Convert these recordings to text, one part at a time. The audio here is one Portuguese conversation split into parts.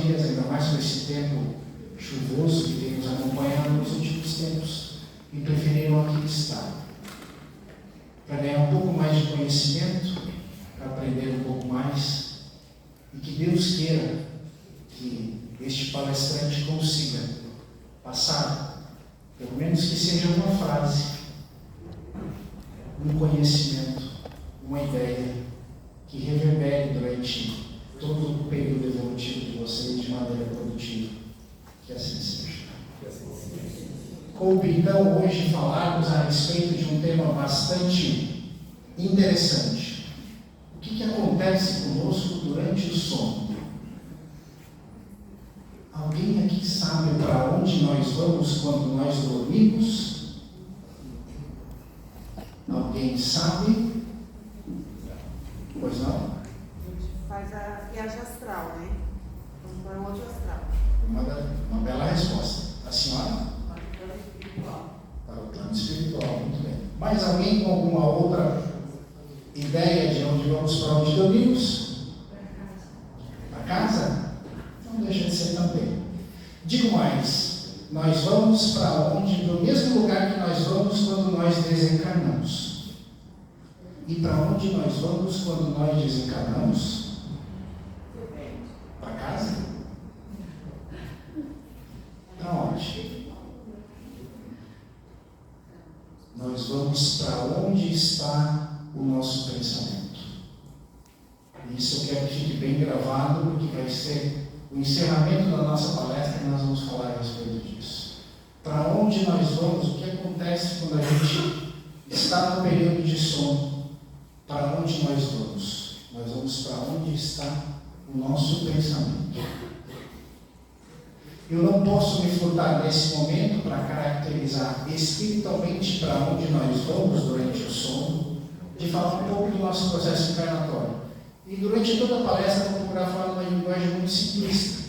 famílias, ainda mais com esse tempo chuvoso que tem nos acompanhado nos últimos tempos, e preferiram aqui estar, para ganhar um pouco mais de conhecimento, para aprender um pouco mais, e que Deus queira que este palestrante consiga passar, pelo menos que seja uma frase, um conhecimento, uma ideia, que reverbere durante todo o período evolutivo de vocês de maneira produtiva. Que assim seja. Coube então hoje falarmos a respeito de um tema bastante interessante. O que acontece conosco durante o sono? Alguém aqui sabe para onde nós vamos quando nós dormimos? Alguém sabe? Pois não? A gente faz a viagem astral, né? Vamos para o outro astral. Uma bela resposta. A senhora? Para o plano espiritual. Para o plano espiritual, muito bem. Mais alguém com alguma outra ideia de onde vamos, para onde dormimos? Para casa? Não deixa de ser também. Digo mais, nós vamos para onde? No mesmo lugar que nós vamos quando nós desencarnamos. E para onde nós vamos quando nós desencarnamos? Para casa? Para onde? Nós vamos para onde está o nosso pensamento. Isso eu quero que fique bem gravado, porque vai ser o encerramento da nossa palestra que nós vamos falar a respeito disso. Para onde nós vamos? O que acontece quando a gente está no período de sono? Para onde nós vamos? Nós vamos para onde está o nosso pensamento. Eu não posso me furtar nesse momento para caracterizar espiritualmente para onde nós vamos durante o sono, de falar um pouco do nosso processo encarnatório. E durante toda a palestra eu vou procurar falar numa linguagem muito simplista,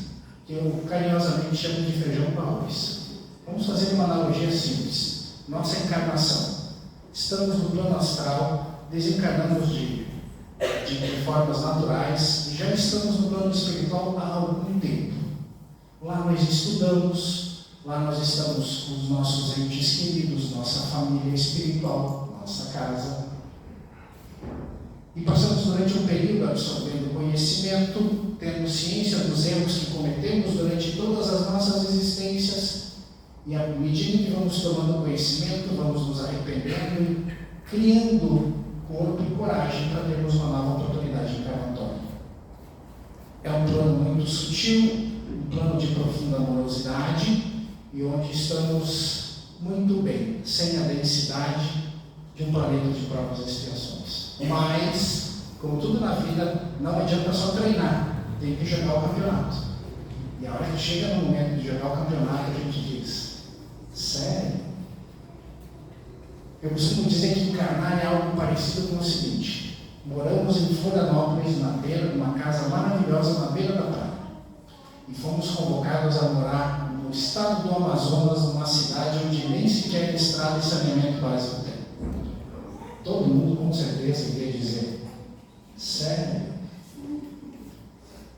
que eu carinhosamente chamo de feijão com arroz. Vamos fazer uma analogia simples. Nossa encarnação. Estamos no plano astral, desencarnamos de formas naturais e já estamos no plano espiritual há algum tempo. Lá nós estudamos, lá nós estamos com os nossos entes queridos, nossa família espiritual, nossa casa. E passamos durante um período absorvendo conhecimento, tendo ciência dos erros que cometemos durante todas as nossas existências, e à medida que vamos tomando conhecimento, vamos nos arrependendo, criando corpo e coragem para termos uma nova oportunidade encarnatória. É um plano muito sutil, um plano de profunda amorosidade, e onde estamos muito bem, sem a densidade de um planeta de provas e expiações. Mas, como tudo na vida, não adianta só treinar, tem que jogar o campeonato. E a hora que chega no momento de jogar o campeonato, a gente diz: sério? Eu costumo dizer que encarnar é algo parecido com o seguinte: moramos em Florianópolis, na beira de uma casa maravilhosa na beira da praia, e fomos convocados a morar no estado do Amazonas, numa cidade onde nem sequer estrada e saneamento básico tem. Todo mundo com certeza iria dizer: sério?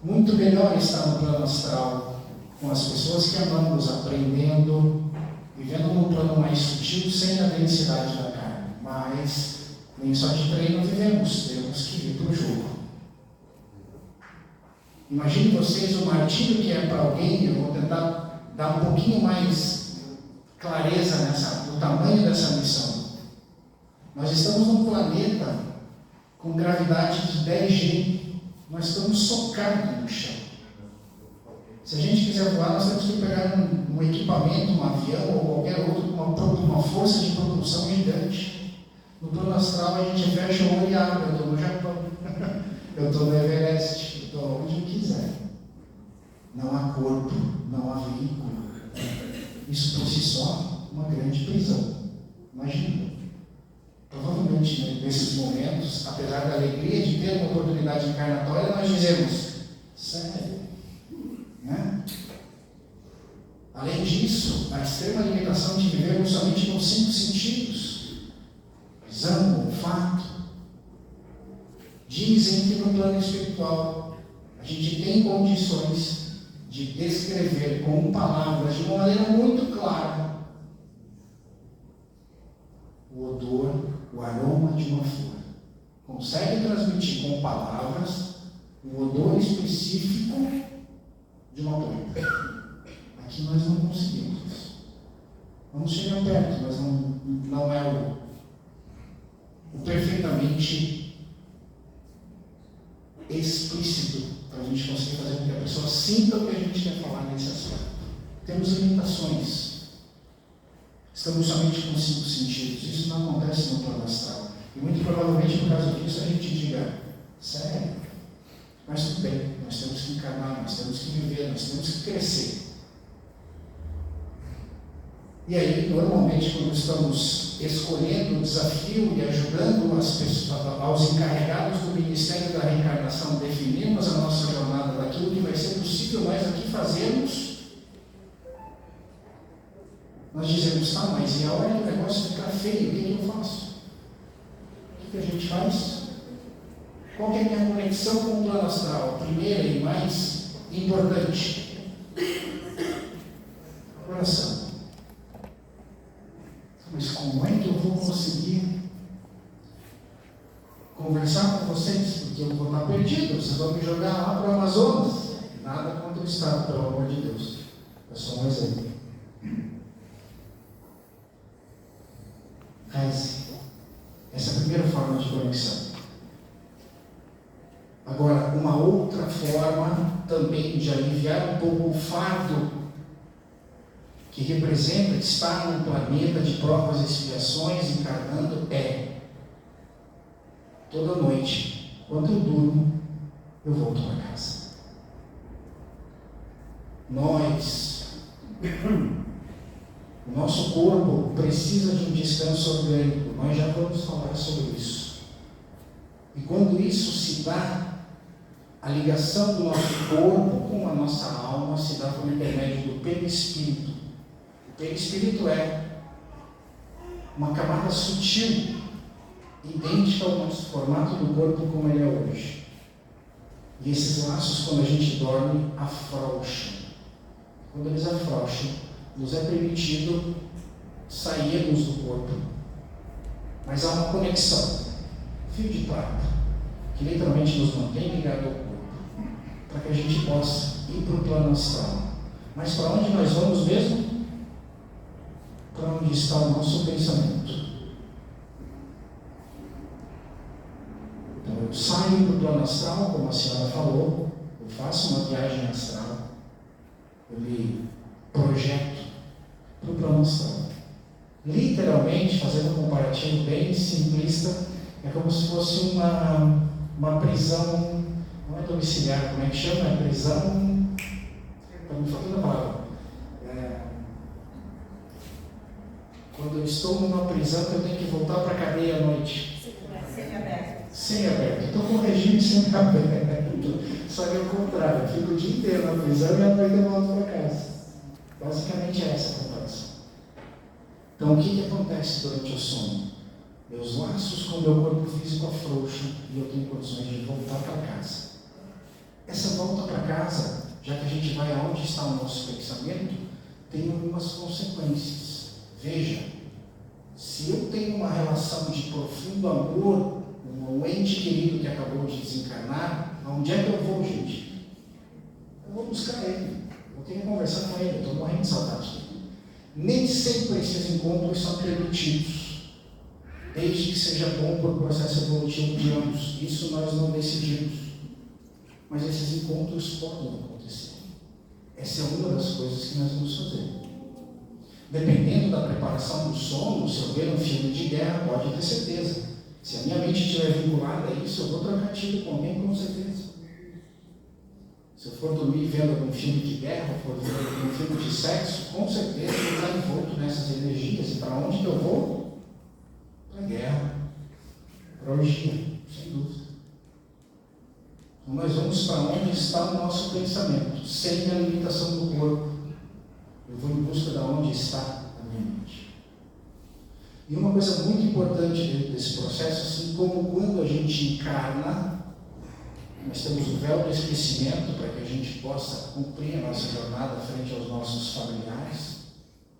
Muito melhor estar no plano astral, com as pessoas que amamos, aprendendo, vivendo num plano mais sutil, sem a densidade da carne. Mas nem só de treino vivemos, temos que ir para o jogo. Imagine vocês o martírio que é para alguém. Eu vou tentar dar um pouquinho mais clareza no tamanho dessa missão. Nós estamos num planeta com gravidade de 10G. Nós estamos socados no chão. Se a gente quiser voar, nós temos que pegar um equipamento, um avião ou qualquer outro com uma força de propulsão gigante. No plano astral a gente fecha o olho e abre. Eu estou no Japão, eu estou no Everest, eu estou onde eu quiser. Não há corpo, não há veículo. Isso por si só é uma grande prisão. Imagina. Provavelmente nesses momentos, apesar da alegria de ter uma oportunidade encarnatória, nós dizemos: sério? Né? Além disso, a extrema limitação de vivermos somente com 5 sentidos: visão, olfato. Dizem que no plano espiritual a gente tem condições de descrever com palavras de uma maneira muito clara o odor, o aroma de uma flor. Consegue transmitir com palavras o odor específico de uma planta. Aqui nós não conseguimos. Vamos chegar perto, mas não é o perfeitamente explícito para a gente conseguir fazer com que a pessoa sinta o que a gente quer falar nesse aspecto. Temos limitações. Estamos somente com 5 sentidos. Isso não acontece no plano astral. E muito provavelmente por causa disso a gente diga, sério? Mas tudo bem, nós temos que encarnar, nós temos que viver, nós temos que crescer. E aí, normalmente, quando estamos escolhendo o desafio e ajudando as pessoas, aos encarregados do Ministério da Reencarnação, definirmos a nossa jornada daquilo que vai ser possível nós aqui fazermos, nós dizemos, tá, mas e a hora que o negócio ficar feio, o que eu faço? O que a gente faz? Qual que é a minha conexão com o plano astral? A primeira e mais importante. Coração. Mas como é que eu vou conseguir conversar com vocês? Porque eu vou estar perdido, vocês vão me jogar lá para o Amazonas. Nada contra o Estado, pelo amor de Deus. É só um exemplo. Reze. Essa é a primeira forma de conexão. Agora, uma outra forma também de aliviar um pouco o fardo que representa estar num planeta de provas e expiações encarnando é toda noite, quando eu durmo, eu volto para casa. O nosso corpo precisa de um descanso orgânico. Nós já vamos falar sobre isso. E quando isso se dá, a ligação do nosso corpo com a nossa alma se dá por intermédio do perispírito. O perispírito é uma camada sutil, idêntica ao nosso formato do corpo como ele é hoje. E esses laços, quando a gente dorme, afrouxam. Quando eles afrouxam, nos é permitido sairmos do corpo. Mas há uma conexão, fio de prata, que literalmente nos mantém ligados ao corpo, para que a gente possa ir para o plano astral. Mas para onde nós vamos mesmo? Para onde está o nosso pensamento. Então eu saio para o plano astral, como a senhora falou, eu faço uma viagem astral, eu me projeto para o plano astral. Literalmente, fazendo um comparativo bem simplista, é como se fosse uma prisão, não é domiciliar, como é que chama? É prisão, está me faltando a palavra. Quando eu estou numa prisão, eu tenho que voltar para a cadeia à noite. Semi-aberto. Semi-aberto. Estou com regime semi-aberto. Só que é o contrário, eu fico o dia inteiro na prisão e à noite eu volto para casa. Basicamente é essa a comparação. Então, o que acontece durante o sono? Meus laços com o meu corpo físico afrouxam e eu tenho condições de voltar para casa. Essa volta para casa, já que a gente vai aonde está o nosso pensamento, tem algumas consequências. Veja, se eu tenho uma relação de profundo amor com um ente querido que acabou de desencarnar, aonde é que eu vou, gente? Eu vou buscar ele, eu tenho que conversar com ele, eu estou morrendo de saudade dele. Nem sempre esses encontros são permitidos, desde que seja bom para o processo evolutivo de ambos. Isso nós não decidimos, mas esses encontros podem acontecer. Essa é uma das coisas que nós vamos fazer. Dependendo da preparação do sono, se eu ver um filme de guerra, pode ter certeza. Se a minha mente estiver vinculada a isso, eu vou trocar tiro com alguém, com certeza. Se eu for dormir vendo algum filme de guerra, ou for vendo algum filme de sexo, com certeza eu vou estar envolto nessas energias. E para onde que eu vou? Para a guerra, para a orgia, sem dúvida. Então nós vamos para onde está o nosso pensamento, sem a limitação do corpo. Eu vou em busca de onde está a minha mente. E uma coisa muito importante dentro desse processo, assim como quando a gente encarna, Nós temos o véu do esquecimento para que a gente possa cumprir a nossa jornada frente aos nossos familiares,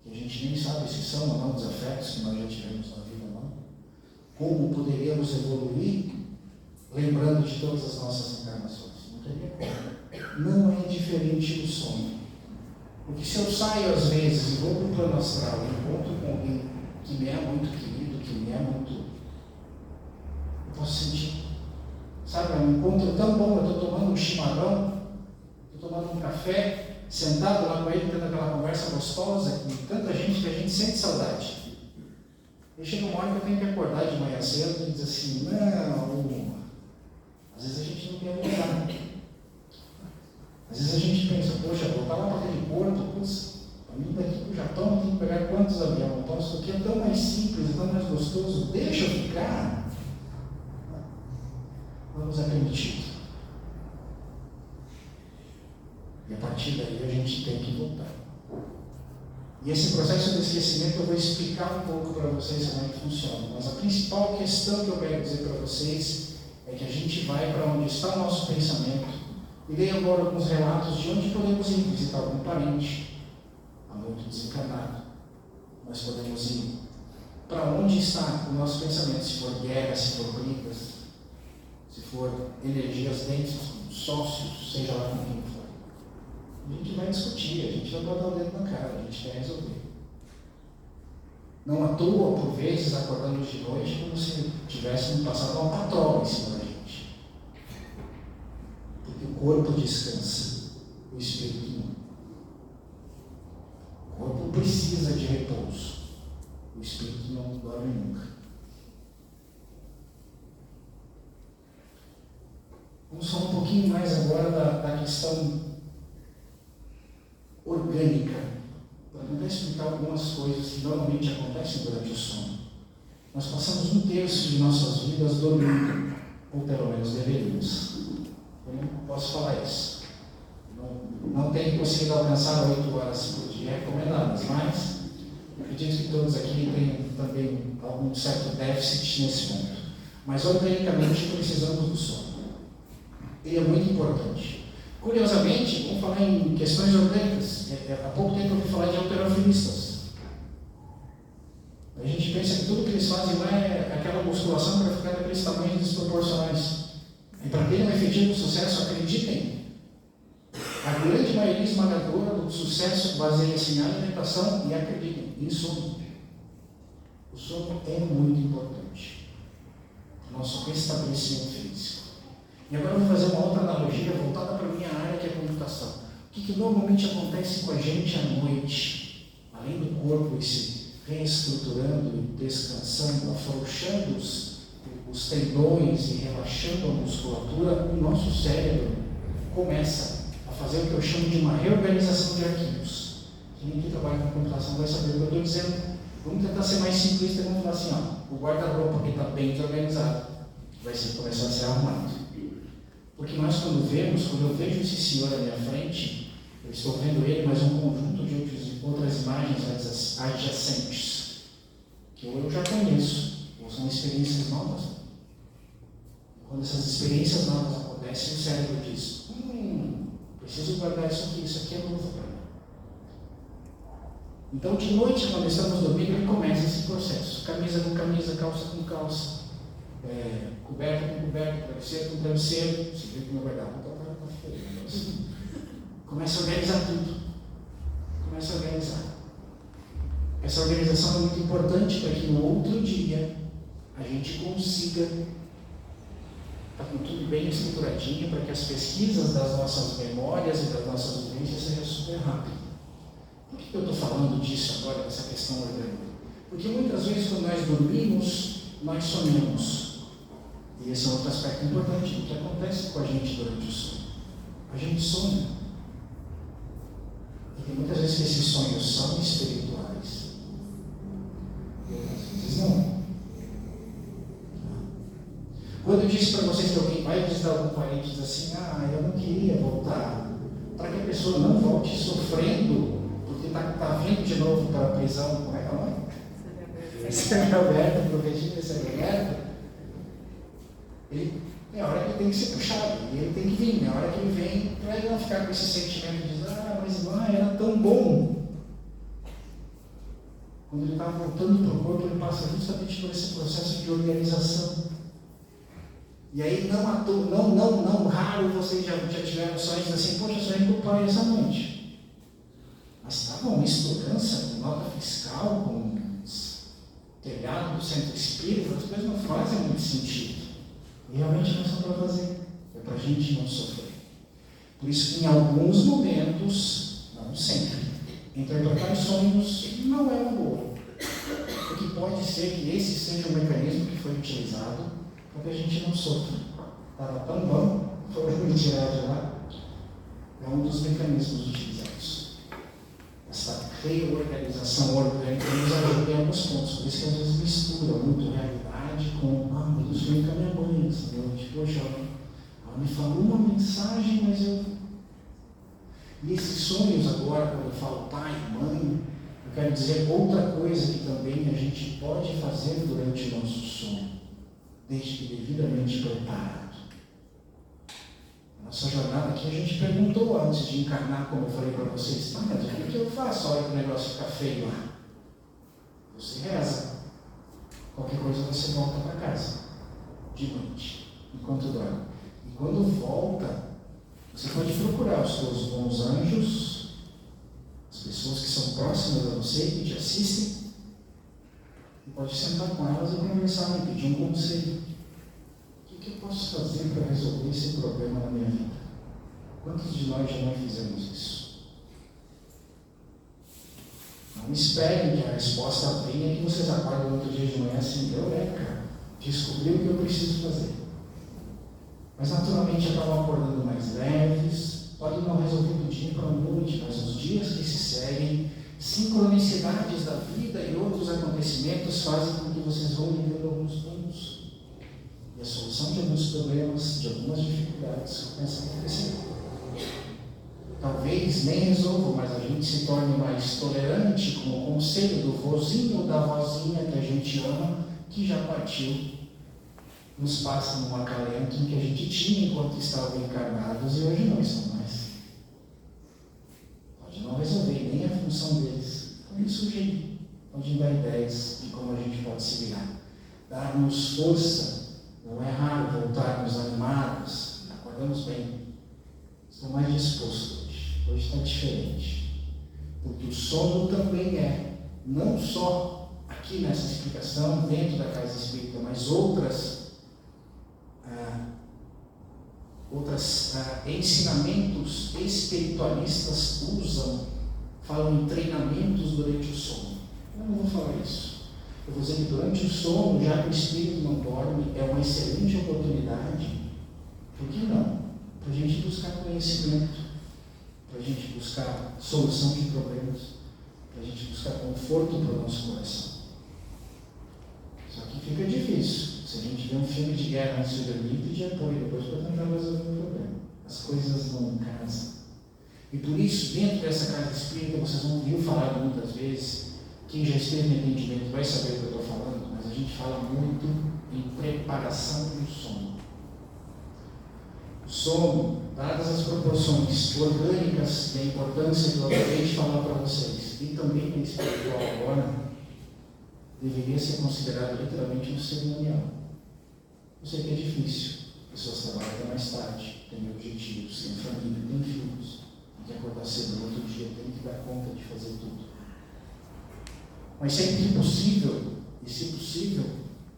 que a gente nem sabe se são ou não desafetos que nós já tivemos na vida, não. Como poderíamos evoluir lembrando de todas as nossas encarnações? Não teria como. Não é diferente do sonho. Porque se eu saio às vezes e vou para o plano astral e encontro com alguém que me é muito querido, que me é muito... eu posso sentir. Sabe, é um encontro tão bom, eu estou tomando um chimarrão, estou tomando um café, sentado lá com ele, tendo aquela conversa gostosa, com tanta gente que a gente sente saudade. E chega uma hora que eu tenho que acordar de manhã cedo e dizer assim, não, às vezes a gente não quer voltar. Às vezes a gente pensa, poxa, voltar lá para aquele porto, putz, para mim daqui para o Japão eu tenho que pegar quantos aviões? Então isso aqui é tão mais simples, tão mais gostoso, deixa eu ficar. Não nos é permitido. E a partir daí a gente tem que voltar. E esse processo de esquecimento eu vou explicar um pouco para vocês como é que funciona. Mas a principal questão que eu quero dizer para vocês é que a gente vai para onde está o nosso pensamento. E dei agora alguns relatos de onde podemos ir visitar algum parente, há muito desencarnado. Nós podemos ir para onde está o nosso pensamento, se for guerra, se for brigas, se for energias densas, sócios, seja lá com quem for. A gente vai discutir, a gente vai botar o dedo na cara, a gente quer resolver. Não à toa, por vezes, acordamos de noite como se tivéssemos passado uma patroa em cima da gente. Porque o corpo descansa, o espírito não. O corpo precisa de repouso, o espírito não dorme nunca. Vamos falar um pouquinho mais agora da questão orgânica, para tentar explicar algumas coisas que normalmente acontecem durante o sono. Nós passamos 1/3 de nossas vidas dormindo, ou pelo menos deveríamos. Eu não posso falar isso. Não tenho conseguido alcançar 8 horas por dia recomendadas, mas acredito que todos aqui têm também algum certo déficit nesse ponto. Mas organicamente precisamos do sono. Ele é muito importante. Curiosamente, vamos falar em questões orgânicas. Há pouco tempo eu ouvi falar de halterofilistas. A gente pensa que tudo que eles fazem lá é aquela musculação para ficar naqueles tamanhos desproporcionais. E para terem um efetivo sucesso, acreditem, a grande maioria esmagadora do sucesso baseia-se em alimentação e, acreditem, em sono. O sono é muito importante. Nosso restabelecimento físico. E agora eu vou fazer uma outra analogia voltada para a minha área, que é a computação. O que normalmente acontece com a gente à noite? Além do corpo se reestruturando, descansando, afrouxando os tendões e relaxando a musculatura, o nosso cérebro começa a fazer o que eu chamo de uma reorganização de arquivos. Quem aqui trabalha com computação vai saber o que eu estou dizendo. Vamos tentar ser mais simplista e vamos falar assim, ó, o guarda-roupa que está bem desorganizado vai começar a ser arrumado. Porque nós quando eu vejo esse senhor à minha frente, eu estou vendo ele, mas um conjunto de outras imagens adjacentes, que eu já conheço, ou são experiências novas. Quando essas experiências novas acontecem, o cérebro diz, preciso guardar isso aqui é novo para mim. Então, de noite, quando estamos dormindo, ele começa esse processo. Camisa com camisa, calça com calça, coberta com coberta, travesseiro com travesseiro. Você viu que meu guarda-roupa está feio. Começa a organizar tudo. Começa a organizar. Essa organização é muito importante para que no outro dia a gente consiga estar com tudo bem estruturadinho, para que as pesquisas das nossas memórias e das nossas vivências sejam super rápidas. Por que eu estou falando disso agora, dessa questão orgânica? Porque muitas vezes quando nós dormimos, nós sonhamos. E esse é outro aspecto importante do que acontece com a gente durante o sono. A gente sonha. E tem muitas vezes que esses sonhos são espirituais. E outras vezes não. Quando eu disse para vocês que alguém vai visitar algum parente e diz assim, eu não queria voltar, para que a pessoa não volte sofrendo, porque está vindo de novo para a prisão, como é que é o nome? Semi-aberta, profetia semi-aberta. É a hora que ele tem que ser puxado, e ele tem que vir, é a hora que ele vem, para ele não ficar com esse sentimento de mas era tão bom. Quando ele está voltando para o corpo, ele passa justamente por esse processo de organização. E aí, não raro, vocês já tiveram sonhos assim, poxa, eu sonhei com o pai essa noite. Mas tá bom, misturança com nota fiscal, com telhado do centro espírita, as coisas não fazem muito sentido. E realmente não são para fazer, é para a gente não sofrer. Por isso que em alguns momentos, não sempre, interpretar sonhos não é uma boa. Porque pode ser que esse seja o mecanismo que foi utilizado para que a gente não sofra. Estava tão bom, foi me tirar de lá. É um dos mecanismos utilizados. Essa reorganização orgânica nos ajuda em alguns pontos. Por isso que às vezes mistura muito realidade com mas eu sonhei com a minha mãe essa noite. Poxa, ela me falou uma mensagem, mas eu... E esses sonhos agora, quando eu falo pai, mãe, eu quero dizer outra coisa que também a gente pode fazer durante o nosso sono, desde que devidamente preparado. Nossa jornada aqui a gente perguntou antes de encarnar, como eu falei para vocês, mas o que eu faço a hora que o negócio fica feio lá? Você reza. Qualquer coisa você volta para casa, de noite, enquanto dorme. E quando volta, você pode procurar os seus bons anjos, as pessoas que são próximas a você e que te assistem, e pode sentar com elas e conversar e pedir um conselho. O que eu posso fazer para resolver esse problema na minha vida? Quantos de nós já não fizemos isso? Não esperem que a resposta venha que vocês acordam no outro dia de manhã assim, eureka, descobri o que eu preciso fazer. Mas naturalmente acabam acordando mais leves, pode não resolver do dia para a noite, mas nos dias que se seguem, sincronicidades da vida e outros acontecimentos fazem com que vocês vão vivendo alguns pontos. E a solução de alguns problemas, de algumas dificuldades, começa a acontecer. Talvez nem resolva, mas a gente se torne mais tolerante com o conselho do vozinho ou da vozinha que a gente ama, que já partiu. Nos passa num acalento que a gente tinha enquanto estavam encarnados e hoje não estão mais. Pode não resolver nem a função deles, pode sugerir, pode dar ideias de como a gente pode se virar. Dar-nos força. Não é raro voltarmos animados, acordamos bem. Estou mais disposto hoje. Hoje está diferente. Porque o sono também é, não só aqui nessa explicação, dentro da casa espírita, mas outros ensinamentos espiritualistas falam em treinamentos durante o sono. Eu não vou falar isso. Eu vou dizer que durante o sono, já que o espírito não dorme, é uma excelente oportunidade, por que não? Para a gente buscar conhecimento, para a gente buscar solução de problemas, para a gente buscar conforto para o nosso coração. Só que fica difícil. Se a gente vê um filme de guerra antes de dormir, pedir apoio depois para tentar resolver o problema. As coisas não casam. E por isso, dentro dessa casa espírita, vocês vão ouvir falar muitas vezes. Quem já esteve no entendimento vai saber o que eu estou falando, mas a gente fala muito em preparação do sono. O sono, dadas as proporções orgânicas e a importância que eu acabei de falar para vocês, e também no espiritual agora, deveria ser considerado literalmente um cerimonial. Eu sei que é difícil, pessoas trabalham até mais tarde, têm objetivos, têm família, têm filhos, tem que acordar cedo no outro dia, tem que dar conta de fazer tudo. Mas sempre que possível, e se possível,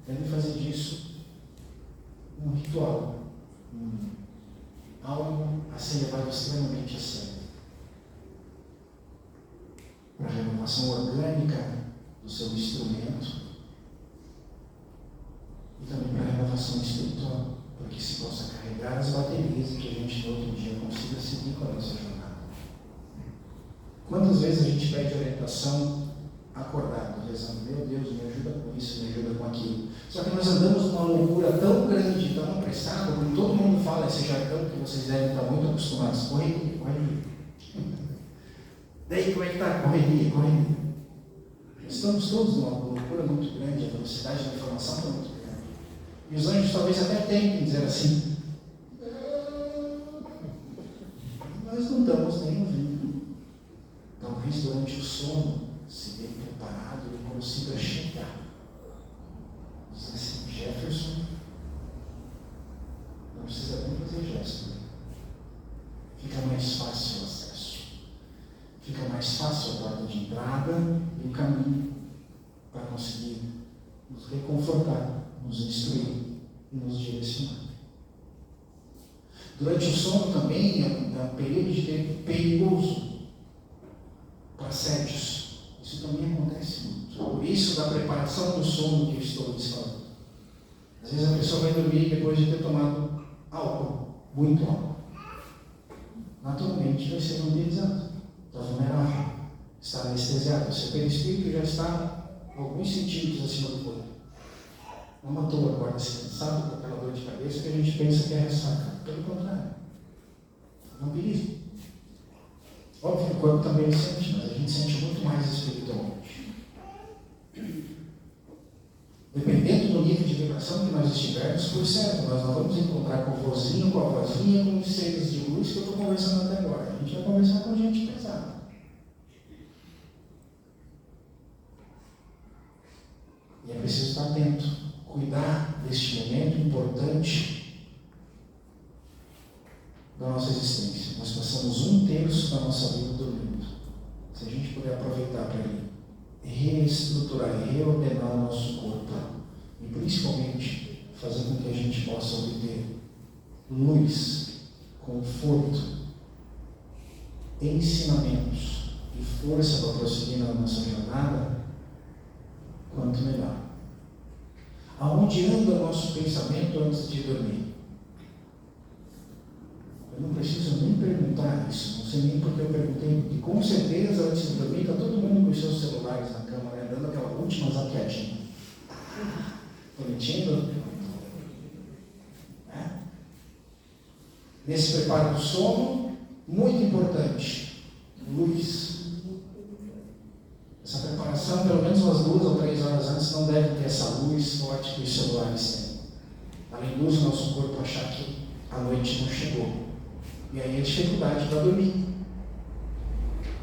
deve fazer disso um ritual, algo a ser levado extremamente a sério. Para a renovação orgânica do seu instrumento e também para a renovação espiritual, para que se possa carregar as baterias e que a gente no outro dia consiga seguir com a nossa jornada. Quantas vezes a gente pede orientação acordado, rezando, meu Deus, me ajuda com isso, me ajuda com aquilo. Só que nós andamos numa loucura tão grande, tão apressada, porque todo mundo fala esse jargão que vocês devem estar muito acostumados. Correria, correria. Daí como é que está? Correria, correria. Estamos todos numa loucura muito grande, a velocidade da informação está muito grande. E os anjos talvez até tentem dizer assim: nós não estamos nem ouvindo. Talvez durante o sono, se bem preparado, ele consiga chegar. Diz assim: Jefferson, não precisa nem fazer gesto. Fica mais fácil o acesso. Fica mais fácil a porta de entrada e o caminho para conseguir nos reconfortar, nos instruir e nos direcionar. Durante o sono também é um período de tempo perigoso para assédios. Isso também acontece muito. Por isso, da preparação do sono que eu estou lhes falando. Às vezes a pessoa vai dormir depois de ter tomado álcool, muito álcool. Naturalmente vai ser mobilizado, está vulnerável, está anestesiado. O seu perispírito já está alguns centímetros acima do corpo. Não à toa acorda-se cansado com aquela dor de cabeça que a gente pensa que é ressaca. Pelo contrário, é um perigo. Óbvio que o corpo também sente, mas a gente sente muito mais espiritualmente. Dependendo do nível de vibração que nós estivermos, por certo, nós não vamos encontrar com o vozinho, com a vozinha, com os seres de luz que eu estou conversando até agora. A gente vai conversar com gente pesada. E é preciso estar atento, cuidar deste momento importante da nossa existência. Nós passamos 1/3 da nossa vida dormindo. Se a gente puder aproveitar para reestruturar e reordenar o nosso corpo, e principalmente fazer com que a gente possa obter luz, conforto, ensinamentos e força para prosseguir na nossa jornada, quanto melhor. Aonde anda o nosso pensamento antes de dormir? Eu não preciso nem perguntar isso, não sei nem porque eu perguntei, porque com certeza antes de dormir está todo mundo com os seus celulares na cama, né, dando aquela última zapiadinha. Estou mentindo? Nesse preparo do sono, muito importante, luz. Essa preparação, pelo menos umas 2 ou 3 horas antes, não deve ter essa luz forte que os celulares têm. Ela induz o nosso corpo a achar que a noite não chegou. E aí a dificuldade para dormir.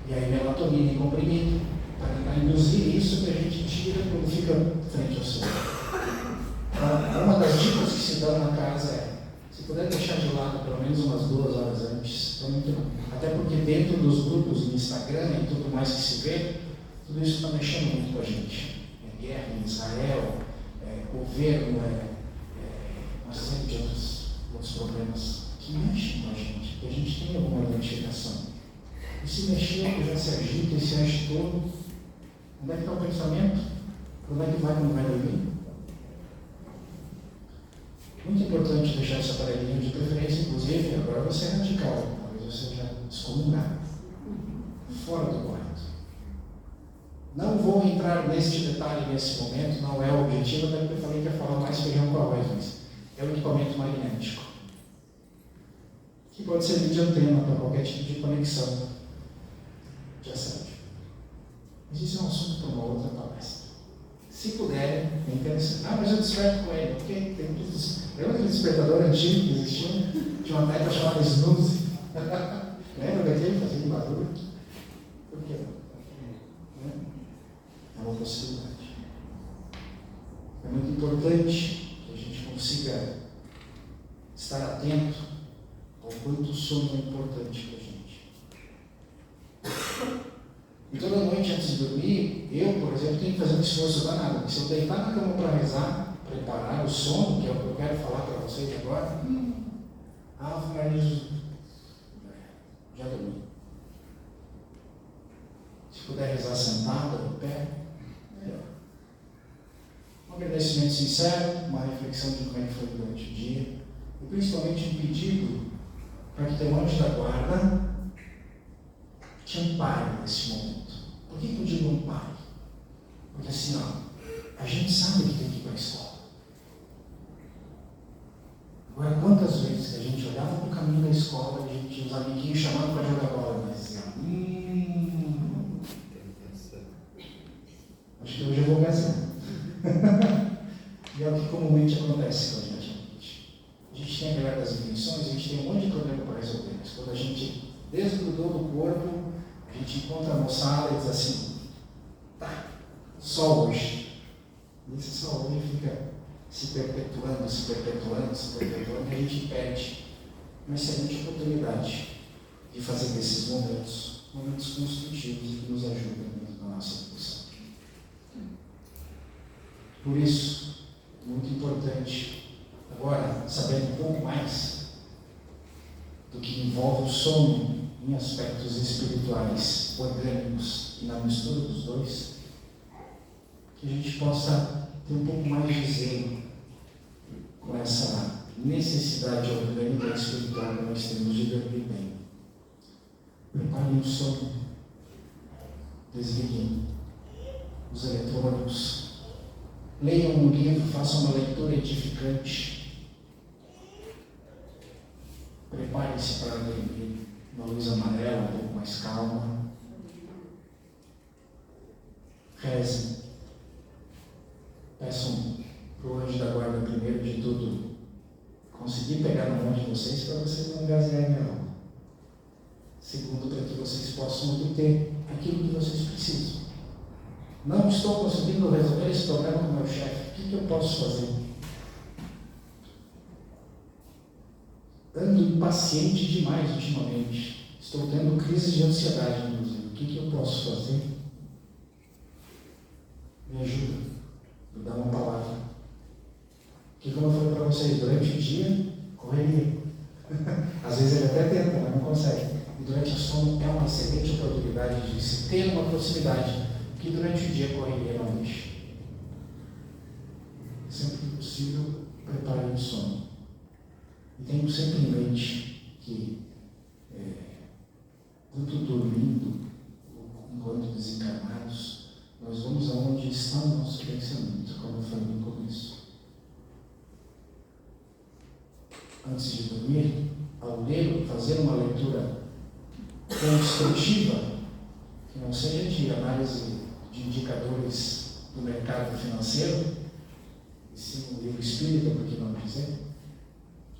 E aí melatonina e comprimido, para tentar induzir isso que a gente tira quando fica frente ao sol. Uma das dicas que se dão na casa é: se puder deixar de lado pelo menos umas 2 horas antes, é muito bom. Até porque dentro dos grupos do Instagram e tudo mais que se vê, tudo isso está mexendo muito com a gente. É guerra em Israel, governo, uma série de outros problemas que mexem com a gente, que a gente tem alguma identificação. E se mexer, já se agita e se agitou, onde é que está o pensamento? Onde é que vai quando vai dormir? Muito importante deixar esse aparelhinho de preferência, inclusive, agora você é radical, talvez você já excomungar, fora do quarto. Não vou entrar neste detalhe nesse momento, não é o objetivo, até porque eu falei que ia falar mais feijão com arroz, mas é um equipamento magnético, que pode servir de antena para qualquer tipo de conexão de assédio. Mas isso é um assunto para uma outra palestra. Se puderem, é interessante. Mas eu desperto com ele, porque lembra aquele despertador antigo que existia? Tinha uma tecla chamada snooze. Lembra daquele fazendo barulho? Por quê? É uma possibilidade. É muito importante que a gente consiga estar atento ao quanto o sono é importante para a gente. E toda noite antes de dormir, eu, por exemplo, tenho que fazer um esforço danado. Porque se eu deitar na cama para rezar, preparar o sono, que é o que eu quero falar para vocês agora, Maria, já dormi. Se puder rezar sentada, em pé, melhor. Um agradecimento sincero, uma reflexão de como é que foi durante o dia, e principalmente um pedido para que teu anjo da guarda te ampare nesse momento. Por que eu digo ampare? Porque assim, a gente sabe que tem que ir para a escola. Agora, quantas vezes que a gente olhava para o caminho da escola e a gente tinha os amiguinhos chamando para jogar bola, mas dizia, acho que hoje eu vou casar. E é o que comumente acontece com a gente. gente encontra a moçada e diz assim, tá, só hoje. E esse só hoje fica se perpetuando, e a gente perde uma excelente oportunidade de fazer desses momentos construtivos e que nos ajudam na nossa evolução. Por isso, muito importante, agora, sabendo um pouco mais do que envolve o sono em aspectos espirituais, orgânicos e na mistura dos dois, que a gente possa ter um pouco mais de zelo com essa necessidade orgânica e espiritual que nós temos de dormir bem. Preparem o sono, desliguem os eletrônicos, leiam um livro, façam uma leitura edificante, preparem-se para dormir uma luz amarela um pouco mais calma, rezem, peçam para o anjo da guarda, primeiro de tudo, conseguir pegar na mão de vocês para vocês não gazearem a alma. Segundo, para que vocês possam obter aquilo que vocês precisam. Não estou conseguindo resolver esse problema com o meu chefe. O que eu posso fazer? Ando impaciente demais ultimamente. Estou tendo crise de ansiedade, inclusive. O que eu posso fazer? Me ajuda. Me dá uma palavra. Que, como eu falei para vocês, durante o dia, correria. Às vezes ele até tenta, mas não consegue. E durante o sono é uma excelente oportunidade de se ter uma proximidade que durante o dia a correria não deixa. Sempre que possível, preparem o sono. E tenham sempre em mente que, tanto dormindo, enquanto desencarnados, nós vamos aonde está o nosso pensamento, como eu falei no começo. Antes de dormir, ao ler, fazer uma leitura construtiva, que não seja de análise de indicadores do mercado financeiro, e sim um livro espírita, por que não dizer,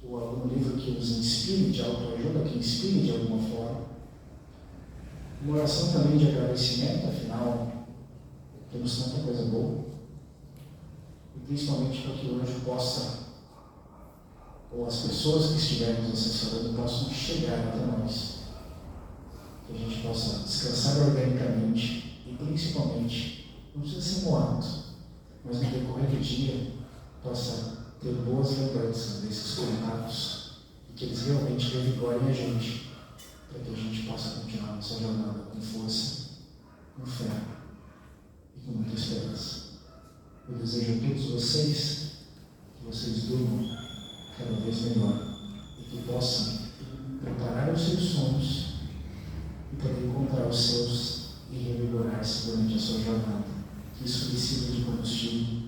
ou algum livro que nos inspire de autoajuda, que inspire de alguma forma. Uma oração também de agradecimento, afinal, temos tanta coisa boa, e principalmente para que o anjo possa, ou as pessoas que estiverem nos assessorando, possam chegar até nós. Que a gente possa descansar organicamente e, principalmente, não precisa ser um ato, mas no decorrer do dia, possa ter boas lembranças desses contatos e que eles realmente revigorem a gente, para que a gente possa continuar nossa jornada com força, com fé e com muita esperança. Eu desejo a todos vocês que vocês durmam cada vez melhor e que possam preparar os seus sonhos e poder encontrar os seus e revigorar-se durante a sua jornada. Que isso lhe sirva de combustível